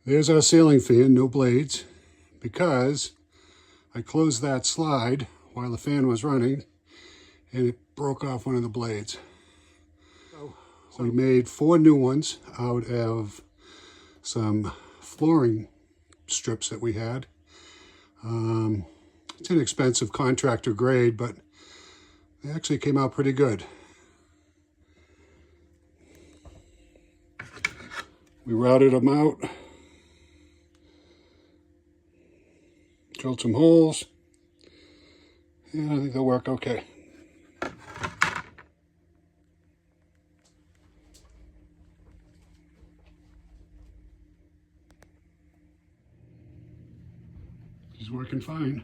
There's our ceiling fan, no blades, because I closed that slide while the fan was running and it broke off one of the blades. So we made 4 new ones out of some flooring strips that we had. It's an expensive contractor grade, but they actually came out pretty good. We routed them out, drilled some holes, and I think they'll work okay. It's working fine.